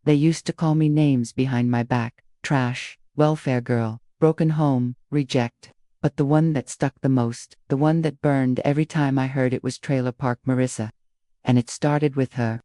They used to call me names behind my back: trash, welfare girl, broken home, reject. But the one that stuck the most, the one that burned every time I heard it, was Trailer Park Marissa. And it started with her.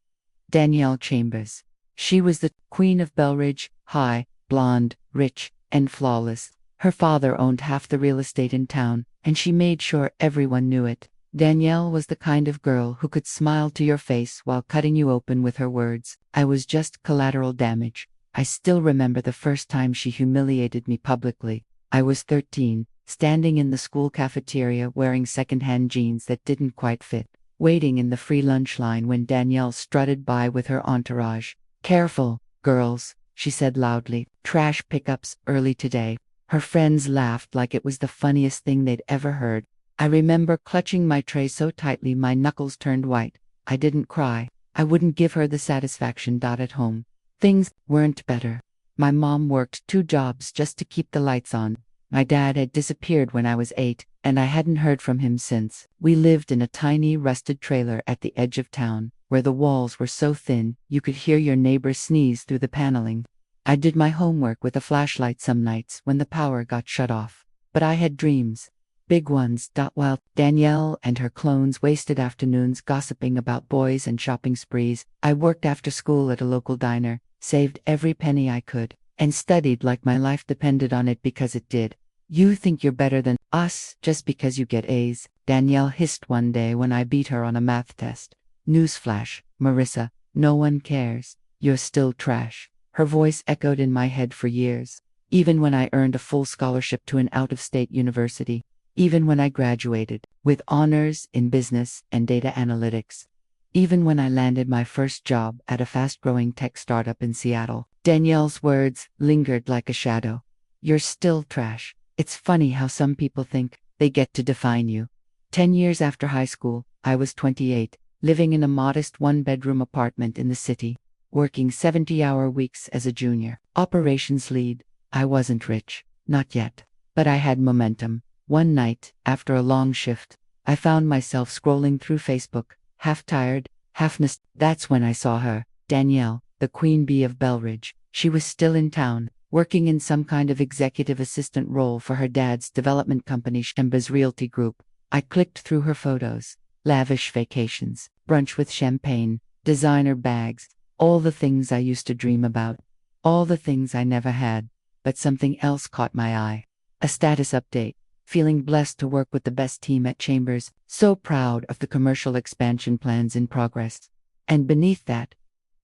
Danielle Chambers. She was the queen of Belridge, high, blonde, rich, and flawless. Her father owned half the real estate in town, and she made sure everyone knew it. Danielle was the kind of girl who could smile to your face while cutting you open with her words. I was just collateral damage. I still remember the first time she humiliated me publicly. I was 13, standing in the school cafeteria wearing second-hand jeans that didn't quite fit, waiting in the free lunch line when Danielle strutted by with her entourage. "Careful, girls," she said loudly. "Trash pickups early today." Her friends laughed like it was the funniest thing they'd ever heard. I remember clutching my tray so tightly my knuckles turned white. I didn't cry. I wouldn't give her the satisfaction. At home, things weren't better. My mom worked 2 jobs just to keep the lights on. My dad had disappeared when I was 8, and I hadn't heard from him since. We lived in a tiny rusted trailer at the edge of town, where the walls were so thin you could hear your neighbor sneeze through the paneling. I did my homework with a flashlight some nights when the power got shut off. But I had dreams. Big ones. While Danielle and her clones wasted afternoons gossiping about boys and shopping sprees, I worked after school at a local diner, saved every penny I could, and studied like my life depended on it, because it did. "You think you're better than us just because you get A's," Danielle hissed one day when I beat her on a math test. "Newsflash, Marissa, no one cares. You're still trash." Her voice echoed in my head for years. Even when I earned a full scholarship to an out-of-state university. Even when I graduated with honors in business and data analytics. Even when I landed my first job at a fast-growing tech startup in Seattle, Danielle's words lingered like a shadow. "You're still trash." It's funny how some people think they get to define you. 10 years after high school, I was 28, living in a modest 1-bedroom apartment in the city, working 70-hour weeks as a junior operations lead. I wasn't rich, not yet, but I had momentum. One night, after a long shift, I found myself scrolling through Facebook, half tired, half That's when I saw her, Danielle, the queen bee of Belridge. She was still in town, working in some kind of executive assistant role for her dad's development company, Chambers Realty Group. I clicked through her photos: lavish vacations, brunch with champagne, designer bags, all the things I used to dream about, all the things I never had. But something else caught my eye. A status update. Feeling blessed to work with the best team at Chambers, so proud of the commercial expansion plans in progress. And beneath that,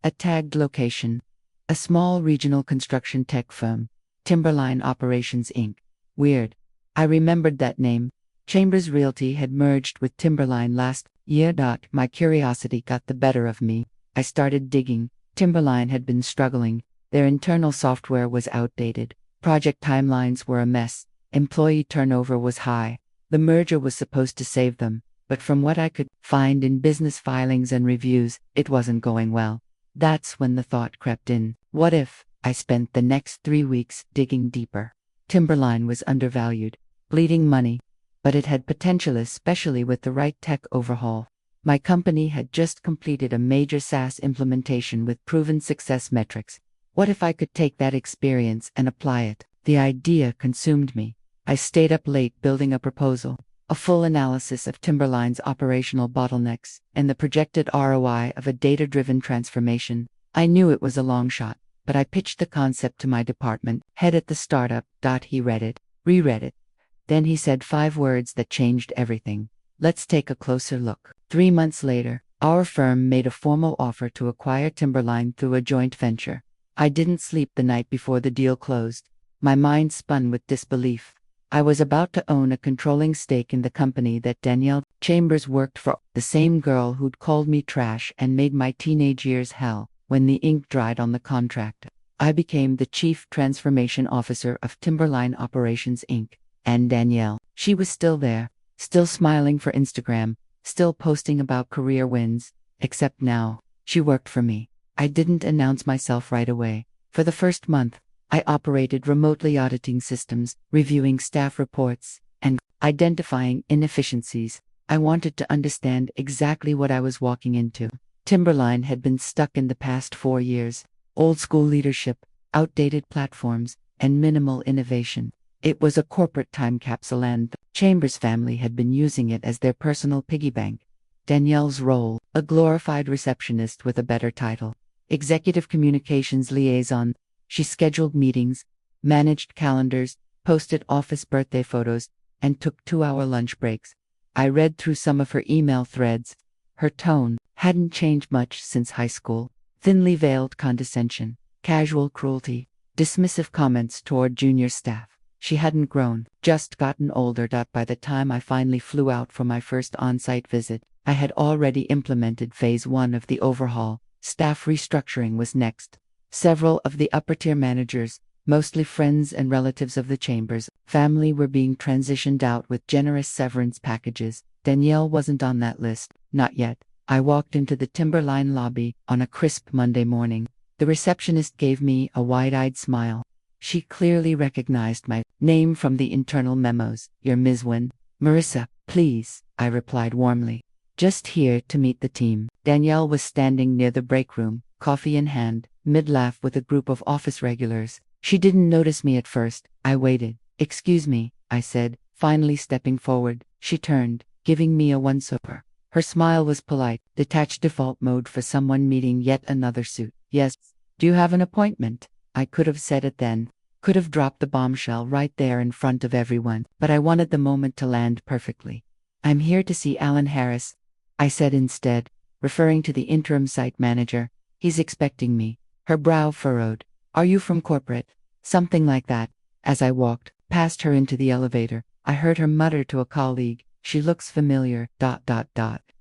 a tagged location: a small regional construction tech firm, Timberline Operations Inc. Weird. I remembered that name. Chambers Realty had merged with Timberline last year. My curiosity got the better of me. I started digging. Timberline had been struggling. Their internal software was outdated. Project timelines were a mess. Employee turnover was high. The merger was supposed to save them, but from what I could find in business filings and reviews, it wasn't going well. That's when the thought crept in: what if? I spent the next 3 weeks digging deeper. Timberline was undervalued, bleeding money, but it had potential, especially with the right tech overhaul. My company had just completed a major SaaS implementation with proven success metrics. What if I could take that experience and apply it? The idea consumed me. I stayed up late building a proposal, a full analysis of Timberline's operational bottlenecks, and the projected ROI of a data-driven transformation. I knew it was a long shot, but I pitched the concept to my department head at the startup. He read it, reread it. Then he said 5 words that changed everything: "Let's take a closer look." 3 months later, our firm made a formal offer to acquire Timberline through a joint venture. I didn't sleep the night before the deal closed. My mind spun with disbelief. I was about to own a controlling stake in the company that Danielle Chambers worked for, the same girl who'd called me trash and made my teenage years hell. When the ink dried on the contract, I became the Chief Transformation Officer of Timberline Operations Inc. And Danielle, she was still there, still smiling for Instagram, still posting about career wins, except now, she worked for me. I didn't announce myself right away. For the first month, I operated remotely, auditing systems, reviewing staff reports, and identifying inefficiencies. I wanted to understand exactly what I was walking into. Timberline had been stuck in the past 4 years. Old school leadership, outdated platforms, and minimal innovation. It was a corporate time capsule and the Chambers family had been using it as their personal piggy bank. Danielle's role, a glorified receptionist with a better title. Executive Communications Liaison. She scheduled meetings, managed calendars, posted office birthday photos, and took 2-hour lunch breaks. I read through some of her email threads. Her tone hadn't changed much since high school. Thinly veiled condescension, casual cruelty, dismissive comments toward junior staff. She hadn't grown, just gotten older. By the time I finally flew out for my first on-site visit, I had already implemented phase 1 of the overhaul. Staff restructuring was next. Several of the upper-tier managers, mostly friends and relatives of the Chambers family, were being transitioned out with generous severance packages. Danielle wasn't on that list, not yet. I walked into the Timberline lobby on a crisp Monday morning. The receptionist gave me a wide-eyed smile. She clearly recognized my name from the internal memos. "You're Ms. Wynn." "Marissa, please," I replied warmly. "Just here to meet the team." Danielle was standing near the break room, coffee in hand, mid-laugh with a group of office regulars. She didn't notice me at first. I waited. "Excuse me," I said, finally stepping forward. She turned, giving me a once-over. Her smile was polite, detached, default mode for someone meeting yet another suit. "Yes. Do you have an appointment?" I could have said it then. Could have dropped the bombshell right there in front of everyone, but I wanted the moment to land perfectly. "I'm here to see Alan Harris," I said instead, referring to the interim site manager. "He's expecting me." Her brow furrowed. "Are you from corporate?" Something like that. As I walked past her into the elevator, I heard her mutter to a colleague, "She looks familiar, ...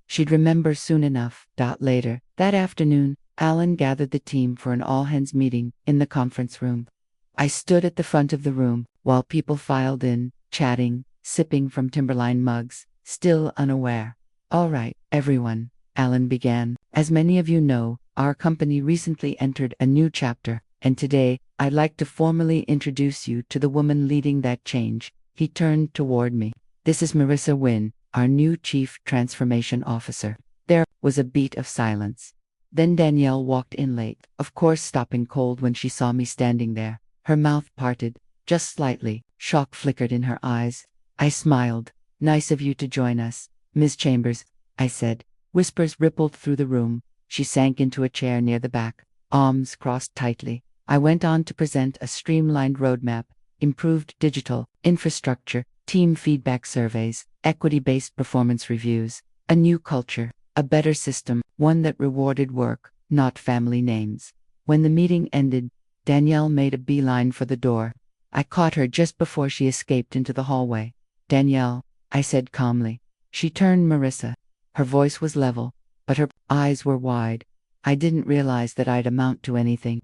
She'd remember soon enough, ... Later, that afternoon, Alan gathered the team for an all-hands meeting in the conference room. I stood at the front of the room, while people filed in, chatting, sipping from Timberline mugs, still unaware. "All right, everyone," Alan began. "As many of you know, our company recently entered a new chapter, and today, I'd like to formally introduce you to the woman leading that change." He turned toward me. "This is Marissa Wynn, our new Chief Transformation Officer." There was a beat of silence. Then Danielle walked in late, of course stopping cold when she saw me standing there. Her mouth parted, just slightly, shock flickered in her eyes. I smiled. "Nice of you to join us, Ms. Chambers," I said. Whispers rippled through the room. She sank into a chair near the back, arms crossed tightly. I went on to present a streamlined roadmap, improved digital infrastructure, team feedback surveys, equity-based performance reviews, a new culture, a better system, one that rewarded work, not family names. When the meeting ended, Danielle made a beeline for the door. I caught her just before she escaped into the hallway. "Danielle," I said calmly. She turned Marissa. Her voice was level, but her eyes were wide. I didn't realize that I'd amount to anything.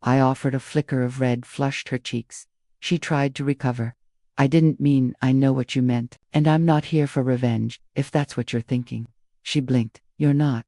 I offered. A flicker of red flushed her cheeks. She tried to recover. "I didn't mean I know what you meant, and I'm not here for revenge, if that's what you're thinking." She blinked. "You're not?"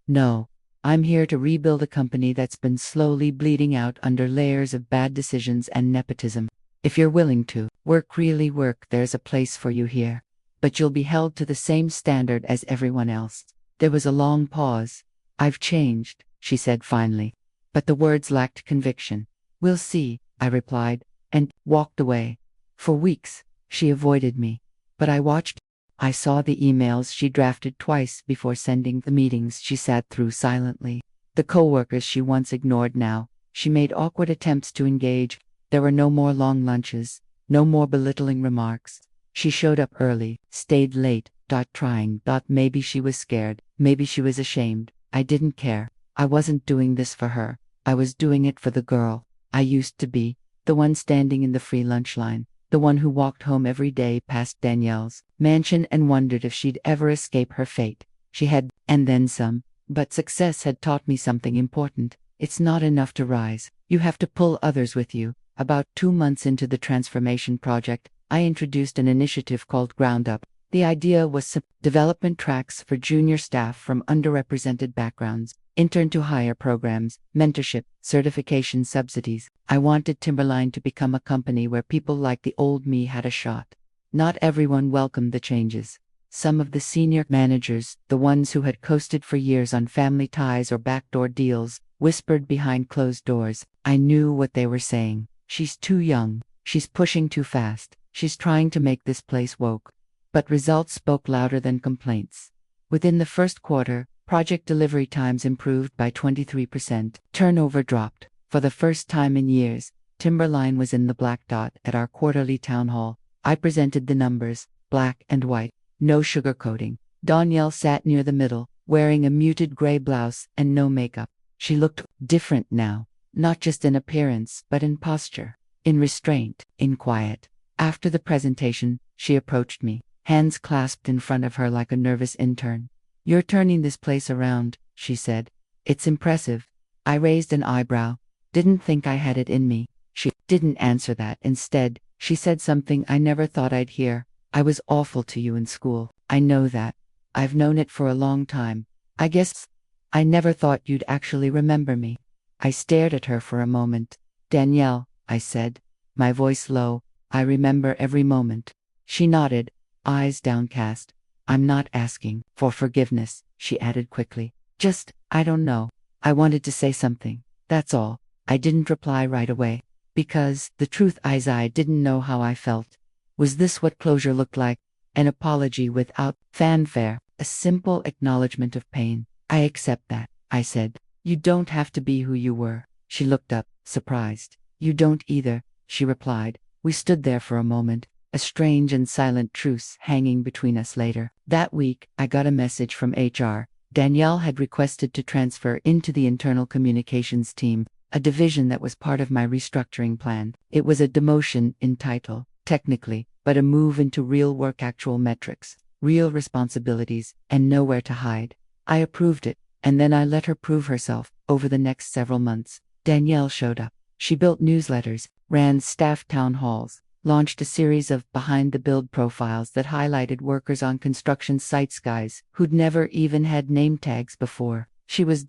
"No. I'm here to rebuild a company that's been slowly bleeding out under layers of bad decisions and nepotism. If you're willing to really work, there's a place for you here. But you'll be held to the same standard as everyone else." There was a long pause. "I've changed," she said finally. But the words lacked conviction. "We'll see," I replied, and walked away. For weeks, she avoided me. But I watched. I saw the emails she drafted twice before sending, the meetings she sat through silently, the coworkers she once ignored now. She made awkward attempts to engage. There were no more long lunches, no more belittling remarks. She showed up early, stayed late, trying. Maybe she was scared, maybe she was ashamed. I didn't care. I wasn't doing this for her. I was doing it for the girl I used to be, the one standing in the free lunch line, the one who walked home every day past Danielle's mansion and wondered if she'd ever escape her fate. She had, and then some. But success had taught me something important. It's not enough to rise. You have to pull others with you. About 2 months into the transformation project, I introduced an initiative called Ground Up. The idea was development tracks for junior staff from underrepresented backgrounds, intern to hire programs, mentorship, certification subsidies. I wanted Timberline to become a company where people like the old me had a shot. Not everyone welcomed the changes. Some of the senior managers, the ones who had coasted for years on family ties or backdoor deals, whispered behind closed doors. I knew what they were saying. She's too young. She's pushing too fast. She's trying to make this place woke. But results spoke louder than complaints. Within the first quarter, project delivery times improved by 23%. Turnover dropped. For the first time in years, Timberline was in the black dot at our quarterly town hall. I presented the numbers, black and white, no sugarcoating. Danielle sat near the middle, wearing a muted gray blouse and no makeup. She looked different now, not just in appearance, but in posture, in restraint, in quiet. After the presentation, she approached me, hands clasped in front of her like a nervous intern. "You're turning this place around," she said. "It's impressive." I raised an eyebrow. Didn't think I had it in me. She didn't answer that. Instead, she said something I never thought I'd hear. "I was awful to you in school. I know that. I've known it for a long time. I guess I never thought you'd actually remember me." I stared at her for a moment. "Danielle," I said, my voice low, "I remember every moment." She nodded, eyes downcast. "I'm not asking for forgiveness," she added quickly. "Just, I don't know. I wanted to say something. That's all." I didn't reply right away. Because, the truth is, I didn't know how I felt. Was this what closure looked like? An apology without fanfare, a simple acknowledgement of pain. "I accept that," I said. "You don't have to be who you were." She looked up, surprised. "You don't either," she replied. We stood there for a moment, a strange and silent truce hanging between us. Later that week, I got a message from HR. Danielle had requested to transfer into the internal communications team, a division that was part of my restructuring plan. It was a demotion in title, technically, but a move into real work, actual metrics, real responsibilities, and nowhere to hide. I approved it, and then I let her prove herself. Over the next several months, Danielle showed up. She built newsletters, ran staff town halls, launched a series of behind-the-build profiles that highlighted workers on construction sites, guys who'd never even had name tags before. She was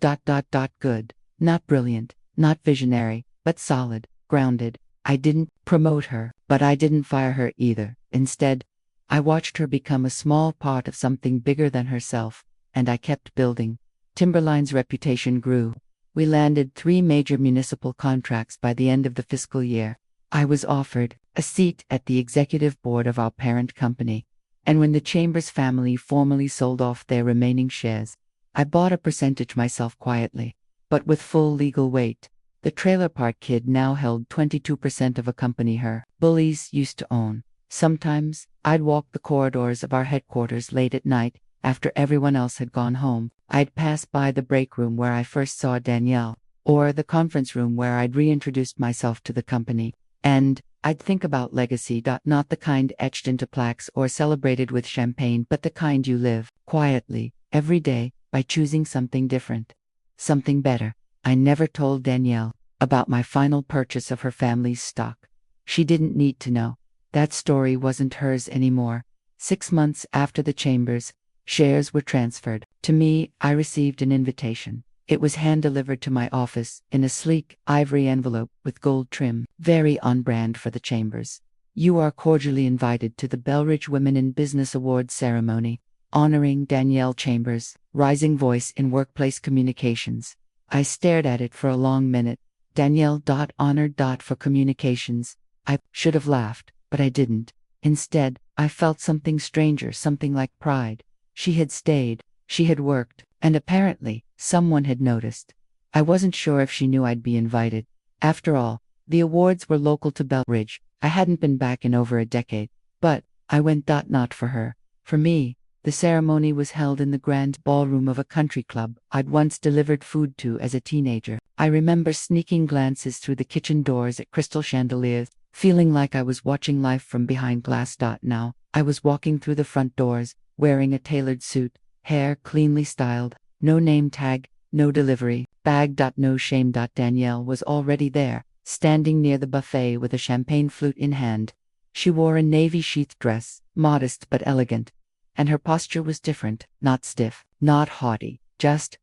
good, not brilliant, not visionary, but solid, grounded. I didn't promote her, but I didn't fire her either. Instead, I watched her become a small part of something bigger than herself, and I kept building. Timberline's reputation grew. We landed 3 major municipal contracts by the end of the fiscal year. I was offered a seat at the executive board of our parent company, and when the Chambers family formally sold off their remaining shares, I bought a percentage myself quietly, but with full legal weight. The trailer park kid now held 22% of a company her bullies used to own. Sometimes, I'd walk the corridors of our headquarters late at night, after everyone else had gone home. I'd pass by the break room where I first saw Danielle, or the conference room where I'd reintroduced myself to the company. And I'd think about legacy. Not the kind etched into plaques or celebrated with champagne, but the kind you live quietly, every day, by choosing something different. Something better. I never told Danielle about my final purchase of her family's stock. She didn't need to know. That story wasn't hers anymore. 6 months after the Chambers shares were transferred to me, I received an invitation. It was hand-delivered to my office in a sleek, ivory envelope with gold trim, very on brand for the Chambers. "You are cordially invited to the Belridge Women in Business Awards ceremony, honoring Danielle Chambers, rising voice in workplace communications." I stared at it for a long minute. Danielle honored for communications. I should have laughed, but I didn't. Instead, I felt something stranger, something like pride. She had stayed, she had worked, and apparently, someone had noticed. I wasn't sure if she knew I'd be invited. After all, the awards were local to Belridge. I hadn't been back in over a decade. But I went. Not for her. For me. The ceremony was held in the grand ballroom of a country club I'd once delivered food to as a teenager. I remember sneaking glances through the kitchen doors at crystal chandeliers, feeling like I was watching life from behind glass. Now, I was walking through the front doors, wearing a tailored suit, hair cleanly styled, no name tag, no delivery bag. No shame. Danielle was already there, standing near the buffet with a champagne flute in hand. She wore a navy sheath dress, modest but elegant. And her posture was different, not stiff, not haughty, just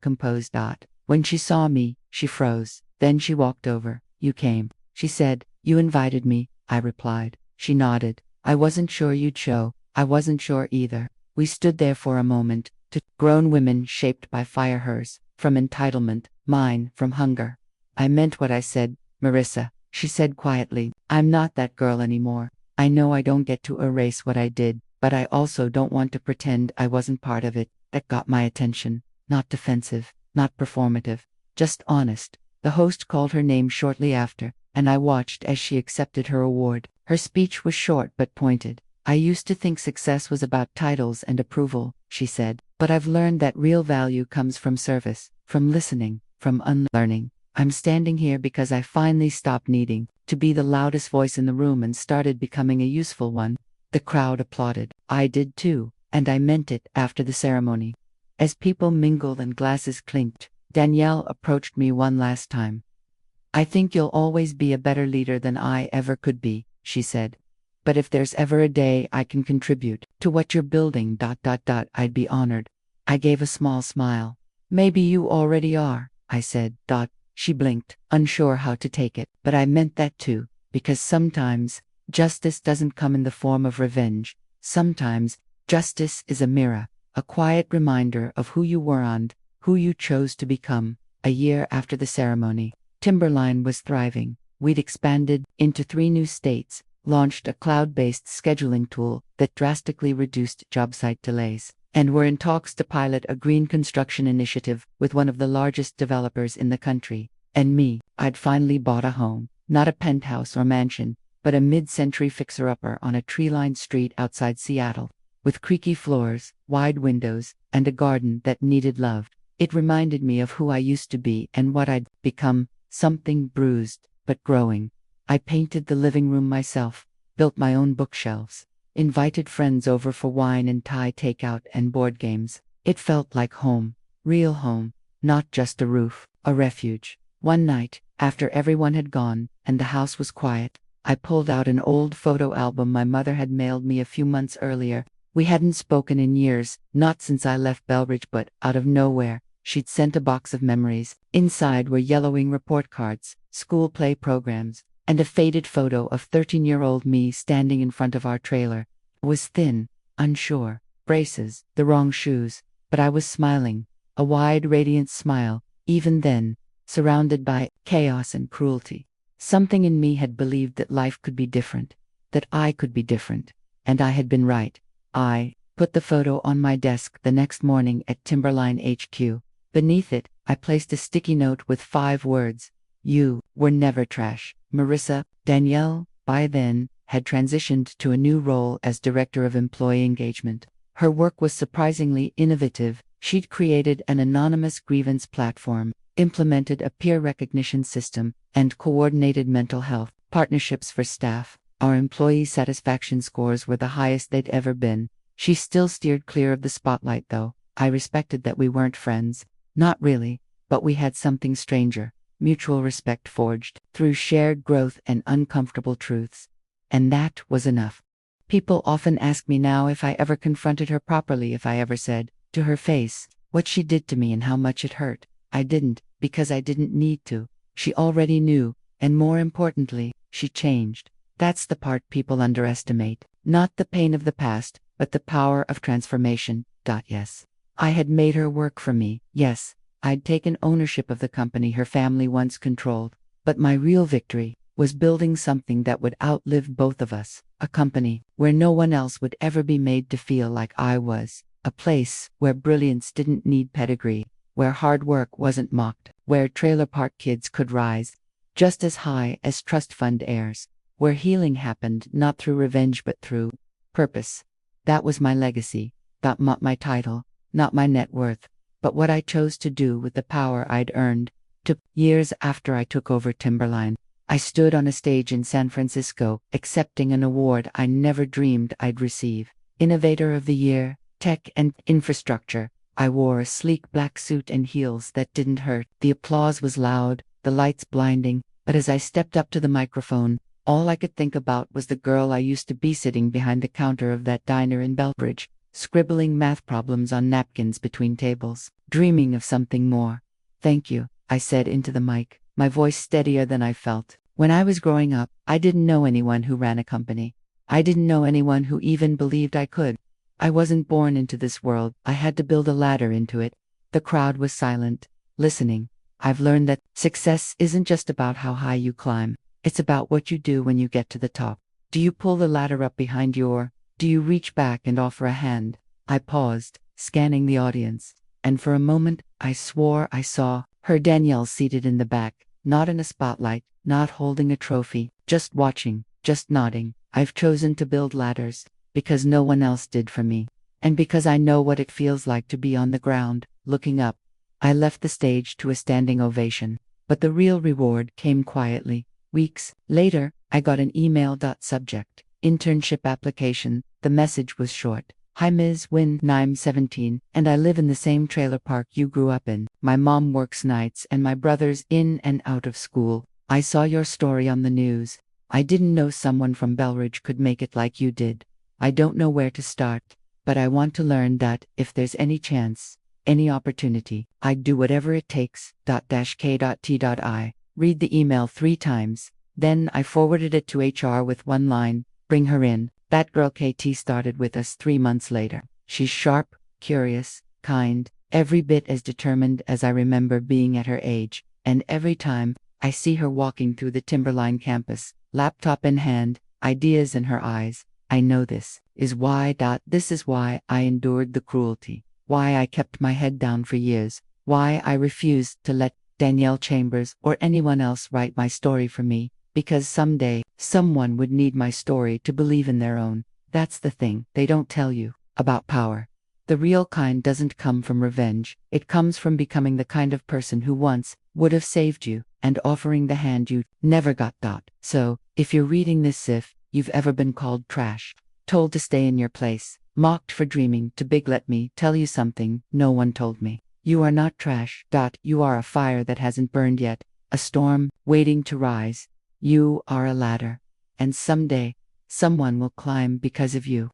composed. When she saw me, she froze. Then she walked over. "You came," she said. "You invited me," I replied. She nodded. "I wasn't sure you'd show." I wasn't sure either. We stood there for a moment, two grown women shaped by fire, hers from entitlement, mine from hunger. I meant what I said, Marissa, she said quietly. I'm not that girl anymore. I know I don't get to erase what I did, but I also don't want to pretend I wasn't part of it. That got my attention. Not defensive, not performative, just honest. The host called her name shortly after, and I watched as she accepted her award. Her speech was short but pointed. I used to think success was about titles and approval, she said, but I've learned that real value comes from service, from listening, from unlearning. I'm standing here because I finally stopped needing to be the loudest voice in the room and started becoming a useful one. The crowd applauded. I did too, and I meant it after the ceremony. As people mingled and glasses clinked, Danielle approached me one last time. I think you'll always be a better leader than I ever could be, she said. But if there's ever a day I can contribute to what you're building, I'd be honored. I gave a small smile. Maybe you already are, I said. She blinked, unsure how to take it. But I meant that too, because sometimes justice doesn't come in the form of revenge. Sometimes justice is a mirror, a quiet reminder of who you were and who you chose to become. A year after the ceremony, Timberline was thriving. We'd expanded into 3 new states, launched a cloud-based scheduling tool that drastically reduced job site delays, and were in talks to pilot a green construction initiative with one of the largest developers in the country. And me, I'd finally bought a home, not a penthouse or mansion, but a mid-century fixer-upper on a tree-lined street outside Seattle, with creaky floors, wide windows, and a garden that needed love. It reminded me of who I used to be and what I'd become, something bruised, but growing. I painted the living room myself, built my own bookshelves, invited friends over for wine and Thai takeout and board games. It felt like home, real home, not just a roof, a refuge. One night, after everyone had gone, and the house was quiet, I pulled out an old photo album my mother had mailed me a few months earlier. We hadn't spoken in years, not since I left Belridge, but out of nowhere, she'd sent a box of memories. Inside were yellowing report cards, school play programs, and a faded photo of 13-year-old me standing in front of our trailer. I was thin, unsure, braces, the wrong shoes, but I was smiling, a wide, radiant smile, even then, surrounded by chaos and cruelty. Something in me had believed that life could be different, that I could be different, and I had been right. I put the photo on my desk the next morning at Timberline HQ. Beneath it, I placed a sticky note with 5 words. You were never trash. Marissa. Danielle, by then, had transitioned to a new role as Director of Employee Engagement. Her work was surprisingly innovative. She'd created an anonymous grievance platform, implemented a peer recognition system, and coordinated mental health partnerships for staff. Our employee satisfaction scores were the highest they'd ever been. She still steered clear of the spotlight, though. I respected that we weren't friends. Not really, but we had something stranger. Mutual respect forged through shared growth and uncomfortable truths. And that was enough. People often ask me now if I ever confronted her properly, if I ever said, to her face, what she did to me and how much it hurt. I didn't, because I didn't need to. She already knew, and more importantly, she changed. That's the part people underestimate. Not the pain of the past, but the power of transformation. Yes. I had made her work for me. Yes. I'd taken ownership of the company her family once controlled, but my real victory was building something that would outlive both of us, a company where no one else would ever be made to feel like I was, a place where brilliance didn't need pedigree, where hard work wasn't mocked, where trailer park kids could rise just as high as trust fund heirs, where healing happened not through revenge but through purpose. That was my legacy, not my title, not my net worth, but what I chose to do with the power I'd earned. Years after I took over Timberline, I stood on a stage in San Francisco, accepting an award I never dreamed I'd receive. Innovator of the Year, Tech and Infrastructure. I wore a sleek black suit and heels that didn't hurt. The applause was loud, the lights blinding, but as I stepped up to the microphone, all I could think about was the girl I used to be sitting behind the counter of that diner in Belbridge, scribbling math problems on napkins between tables, dreaming of something more. Thank you, I said into the mic, my voice steadier than I felt. When I was growing up, I didn't know anyone who ran a company. I didn't know anyone who even believed I could. I wasn't born into this world, I had to build a ladder into it. The crowd was silent, listening. I've learned that success isn't just about how high you climb, it's about what you do when you get to the top. Do you pull the ladder up behind you, or do you reach back and offer a hand? I paused, scanning the audience, and for a moment I swore I saw her, Danielle, seated in the back, not in a spotlight, not holding a trophy, just watching, just nodding. I've chosen to build ladders because no one else did for me, and because I know what it feels like to be on the ground, looking up. I left the stage to a standing ovation, but the real reward came quietly. Weeks later, I got an email. Subject: internship application. The message was short. Hi Ms. Wynn, I'm 17, and I live in the same trailer park you grew up in. My mom works nights and my brother's in and out of school. I saw your story on the news. I didn't know someone from Belridge could make it like you did. I don't know where to start, but I want to learn that if there's any chance, any opportunity, I'd do whatever it takes. K.T.I. Read the email 3 times. Then I forwarded it to HR with one line: bring her in. That girl KT started with us 3 months later. She's sharp, curious, kind, every bit as determined as I remember being at her age, and every time I see her walking through the Timberline campus, laptop in hand, ideas in her eyes, I know this is why. This is why I endured the cruelty, why I kept my head down for years, why I refused to let Danielle Chambers or anyone else write my story for me, because someday, someone would need my story to believe in their own. That's the thing they don't tell you about power. The real kind doesn't come from revenge, it comes from becoming the kind of person who once would have saved you, and offering the hand you never got. So, if you're reading this, if you've ever been called trash, told to stay in your place, mocked for dreaming too big, let me tell you something no one told me. You are not trash. You are a fire that hasn't burned yet, a storm waiting to rise. You are a ladder, and someday, someone will climb because of you.